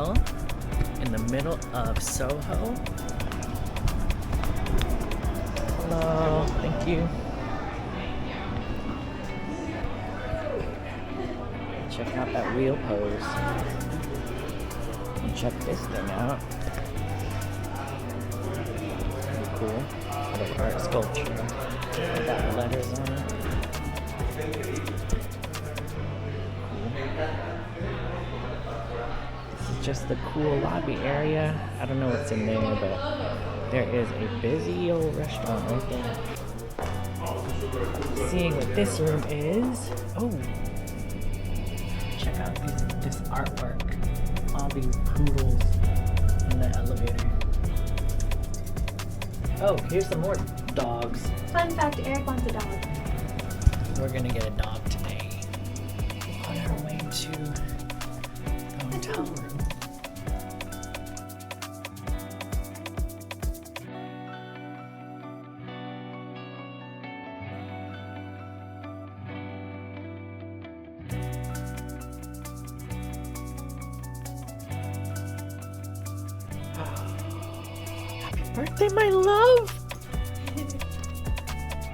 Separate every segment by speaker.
Speaker 1: hotel in the middle of Soho. Hello, thank you. Check out that wheel pose. And check this thing out. Pretty cool. Little art sculpture. Got letters on it. This is just the cool lobby area. I don't know what's in there, but there is a busy old restaurant right there. Seeing what this room is. Oh, check out this artwork. All these poodles in the elevator. Oh, here's some more dogs.
Speaker 2: Fun fact, Eric wants a dog.
Speaker 1: We're gonna get a dog today. On our way to the hotel room. Happy birthday, my love!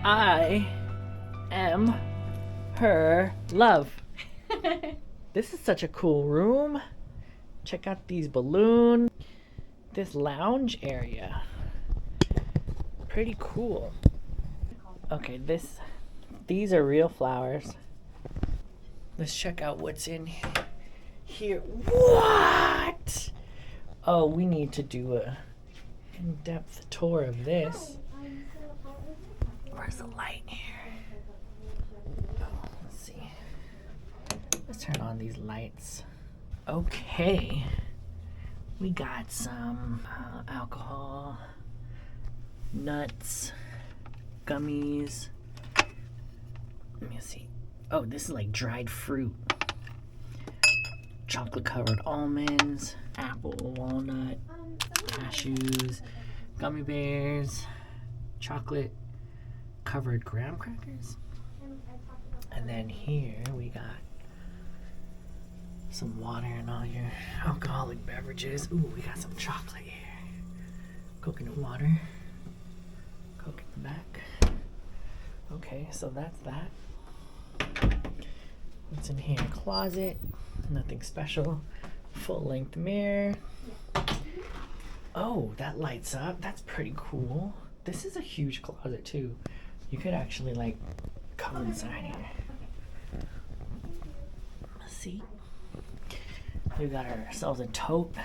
Speaker 1: I am her love. This is such a cool room. Check out these balloons. This lounge area. Pretty cool. Okay, these are real flowers. Let's check out what's in here. What? Oh, we need to do a in-depth tour of this. Where's the light here? Oh, let's see. Let's turn on these lights. Okay. We got some alcohol, nuts, gummies. Let me see. Oh, this is like dried fruit. Chocolate covered almonds, apple, walnut, cashews, gummy bears, chocolate covered graham crackers. And then here we got some water and all your alcoholic beverages. Ooh, we got some chocolate here. Coconut water. Coke in the back. Okay, so that's that. What's in here? Closet. Nothing special. Full-length mirror. Oh, that lights up. That's pretty cool. This is a huge closet too. You could actually like come inside here. Let's see. We got ourselves a taupe,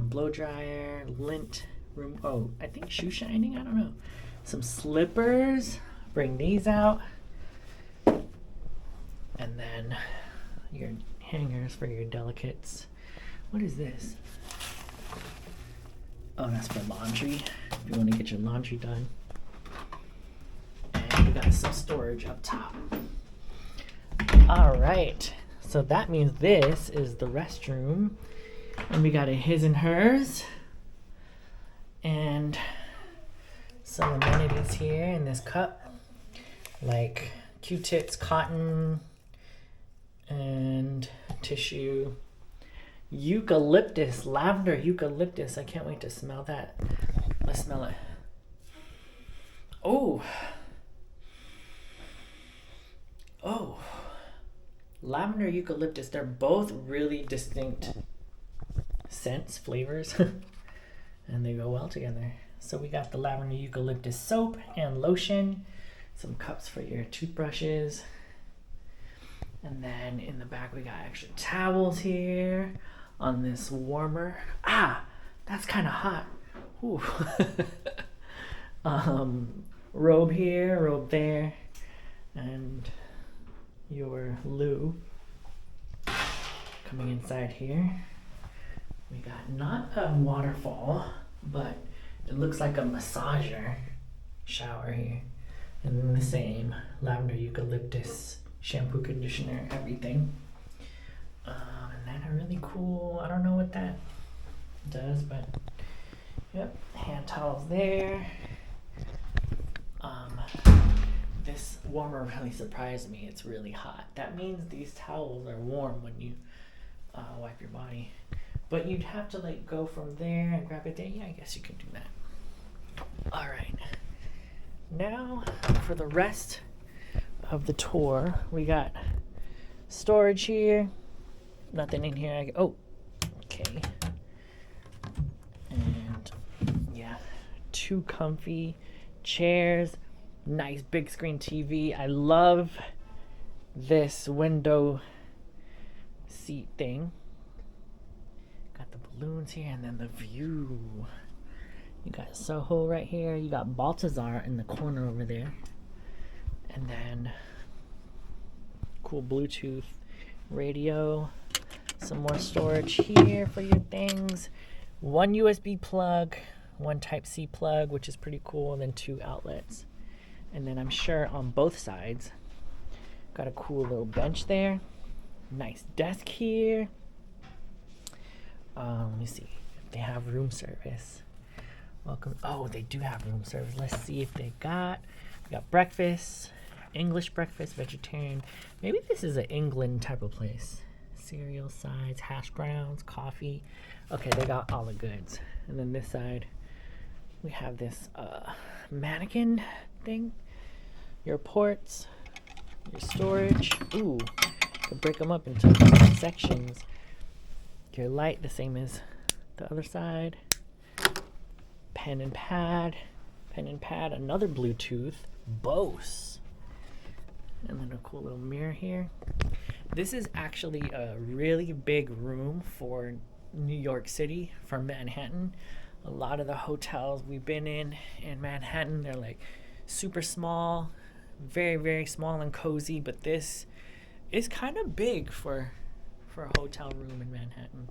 Speaker 1: blow dryer, lint, room. Oh, I think shoe shining. I don't know. Some slippers. Bring these out. And then your hangers for your delicates. What is this? Oh, that's for laundry. If you want to get your laundry done. And we got some storage up top. All right. So that means this is the restroom. And we got a his and hers. And some amenities here in this cup. Like Q-tips, cotton, and tissue. Eucalyptus, lavender eucalyptus. I can't wait to smell that. Let's smell it. Oh. Oh. Lavender eucalyptus. They're both really distinct scents, flavors. And they go well together. So we got the lavender eucalyptus soap and lotion. Some cups for your toothbrushes. And then in the back we got extra towels here on this warmer. Ah, that's kind of hot. Ooh. Robe here, robe there, and your loo. Coming inside here, we got not a waterfall, but it looks like a massager shower here. And then the same lavender eucalyptus shampoo, conditioner, everything. And then a really cool, I don't know what that does, but yep, hand towels there. This warmer really surprised me. It's really hot. That means these towels are warm when you wipe your body. But you'd have to like go from there and grab it there. Yeah, I guess you can do that. All right. Now for the rest of the tour, we got storage here. Nothing in here. Oh, okay. And yeah, 2 comfy chairs. Nice big screen TV. I love this window seat thing. Got the balloons here and then the view. You got Soho right here. You got Baltazar in the corner over there. And then cool Bluetooth radio. Some more storage here for your things. 1 USB plug, 1 Type-C plug, which is pretty cool, and then 2 outlets. And then I'm sure on both sides, got a cool little bench there. Nice desk here. Let me see if they have room service. Welcome. Oh, they do have room service. Let's see if they got breakfast, English breakfast, vegetarian. Maybe this is an England type of place. Cereal sides, hash browns, coffee. Okay, they got all the goods. And then this side, we have this mannequin thing. Your ports, your storage. Ooh, you can break them up into sections. Your light, the same as the other side. Pen and pad, another Bluetooth, Bose. And then a cool little mirror here. This is actually a really big room for New York City, for Manhattan. A lot of the hotels we've been in Manhattan, they're like super small, very, very small and cozy, but this is kind of big for a hotel room in Manhattan.